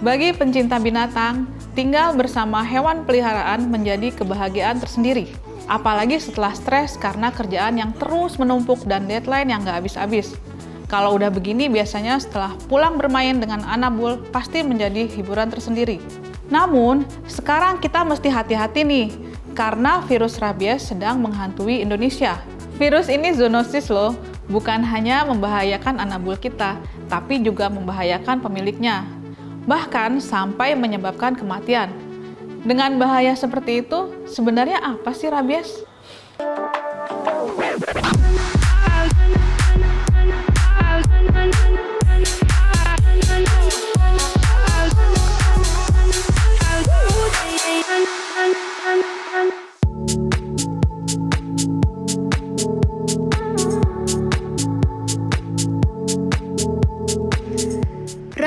Bagi pencinta binatang, tinggal bersama hewan peliharaan menjadi kebahagiaan tersendiri. Apalagi setelah stres karena kerjaan yang terus menumpuk dan deadline yang nggak habis-habis. Kalau udah begini biasanya setelah pulang bermain dengan Anabul pasti menjadi hiburan tersendiri. Namun, sekarang kita mesti hati-hati nih, karena virus rabies sedang menghantui Indonesia. Virus ini zoonosis loh, bukan hanya membahayakan Anabul kita, tapi juga membahayakan pemiliknya. Bahkan sampai menyebabkan kematian. Dengan bahaya seperti itu, sebenarnya apa sih rabies?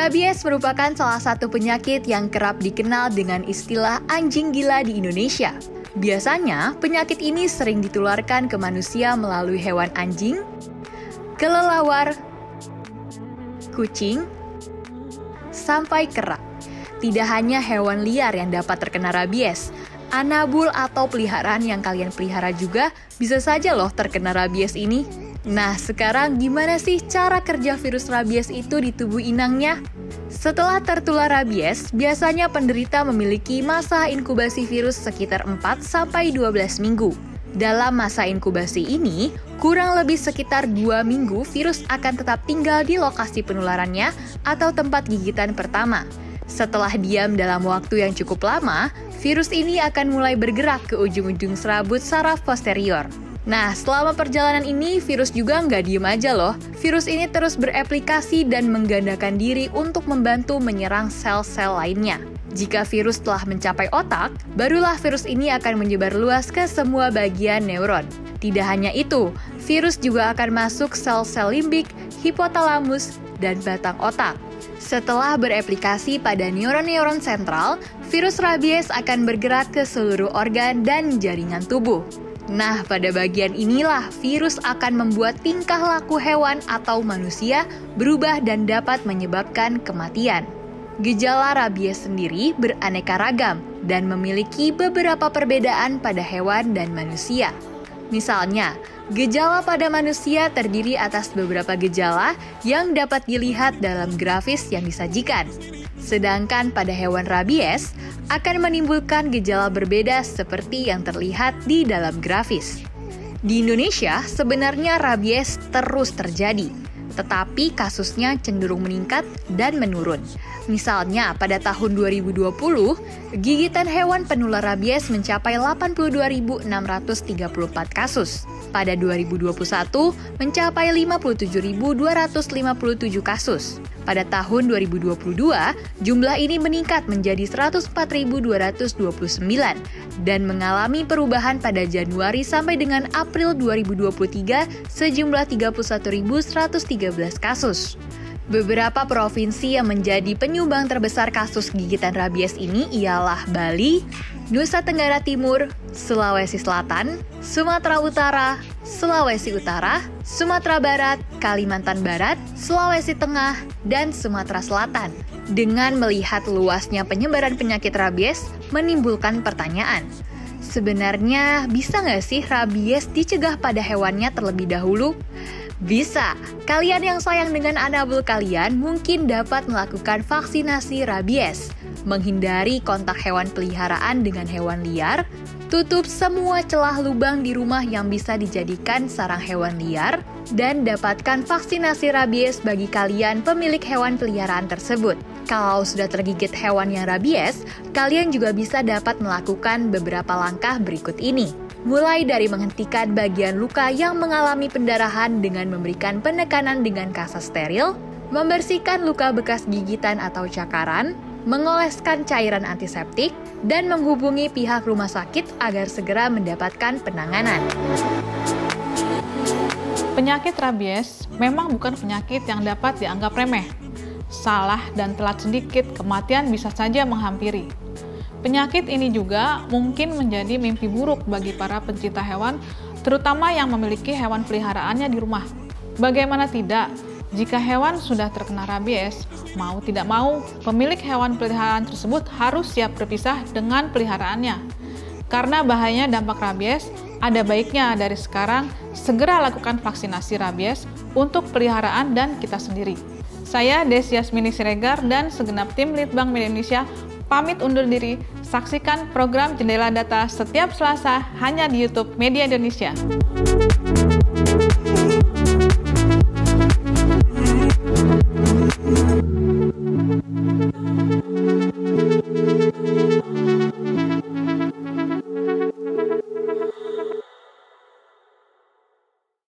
Rabies merupakan salah satu penyakit yang kerap dikenal dengan istilah anjing gila di Indonesia. Biasanya, penyakit ini sering ditularkan ke manusia melalui hewan anjing, kelelawar, kucing, sampai kera. Tidak hanya hewan liar yang dapat terkena rabies, Anabul atau peliharaan yang kalian pelihara juga bisa saja loh terkena rabies ini. Nah, sekarang gimana sih cara kerja virus rabies itu di tubuh inangnya? Setelah tertular rabies, biasanya penderita memiliki masa inkubasi virus sekitar 4-12 minggu. Dalam masa inkubasi ini, kurang lebih sekitar 2 minggu virus akan tetap tinggal di lokasi penularannya atau tempat gigitan pertama. Setelah diam dalam waktu yang cukup lama, virus ini akan mulai bergerak ke ujung-ujung serabut saraf posterior. Nah, selama perjalanan ini, virus juga nggak diem aja loh. Virus ini terus bereplikasi dan menggandakan diri untuk membantu menyerang sel-sel lainnya. Jika virus telah mencapai otak, barulah virus ini akan menyebar luas ke semua bagian neuron. Tidak hanya itu, virus juga akan masuk sel-sel limbik, hipotalamus, dan batang otak. Setelah bereplikasi pada neuron-neuron sentral, virus rabies akan bergerak ke seluruh organ dan jaringan tubuh. Nah, pada bagian inilah virus akan membuat tingkah laku hewan atau manusia berubah dan dapat menyebabkan kematian. Gejala rabies sendiri beraneka ragam dan memiliki beberapa perbedaan pada hewan dan manusia. Misalnya, gejala pada manusia terdiri atas beberapa gejala yang dapat dilihat dalam grafis yang disajikan. Sedangkan pada hewan rabies akan menimbulkan gejala berbeda seperti yang terlihat di dalam grafis. Di Indonesia, sebenarnya rabies terus terjadi, tetapi kasusnya cenderung meningkat dan menurun. Misalnya, pada tahun 2020, gigitan hewan penular rabies mencapai 82.634 kasus. Pada 2021, mencapai 57.257 kasus. Pada tahun 2022, jumlah ini meningkat menjadi 104.229 dan mengalami perubahan pada Januari sampai dengan April 2023 sejumlah 31.113 kasus. Beberapa provinsi yang menjadi penyumbang terbesar kasus gigitan rabies ini ialah Bali, Nusa Tenggara Timur, Sulawesi Selatan, Sumatera Utara, Sulawesi Utara, Sumatera Barat, Kalimantan Barat, Sulawesi Tengah, dan Sumatera Selatan. Dengan melihat luasnya penyebaran penyakit rabies, menimbulkan pertanyaan. Sebenarnya bisa nggak sih rabies dicegah pada hewannya terlebih dahulu? Bisa. Kalian yang sayang dengan Anabul kalian mungkin dapat melakukan vaksinasi rabies, menghindari kontak hewan peliharaan dengan hewan liar, tutup semua celah lubang di rumah yang bisa dijadikan sarang hewan liar, dan dapatkan vaksinasi rabies bagi kalian pemilik hewan peliharaan tersebut. Kalau sudah tergigit hewan yang rabies, kalian juga bisa dapat melakukan beberapa langkah berikut ini. Mulai dari menghentikan bagian luka yang mengalami pendarahan dengan memberikan penekanan dengan kasa steril, membersihkan luka bekas gigitan atau cakaran, mengoleskan cairan antiseptik, dan menghubungi pihak rumah sakit agar segera mendapatkan penanganan. Penyakit rabies memang bukan penyakit yang dapat dianggap remeh. Salah dan telat sedikit, kematian bisa saja menghampiri. Penyakit ini juga mungkin menjadi mimpi buruk bagi para pencinta hewan, terutama yang memiliki hewan peliharaannya di rumah. Bagaimana tidak, Jika hewan sudah terkena rabies, mau tidak mau, pemilik hewan peliharaan tersebut harus siap berpisah dengan peliharaannya. Karena bahayanya dampak rabies, ada baiknya dari sekarang segera lakukan vaksinasi rabies untuk peliharaan dan kita sendiri. Saya Desi Yasmini Siregar dan segenap tim Litbang Media Indonesia pamit undur diri. Saksikan program Jendela Data setiap Selasa hanya di YouTube Media Indonesia.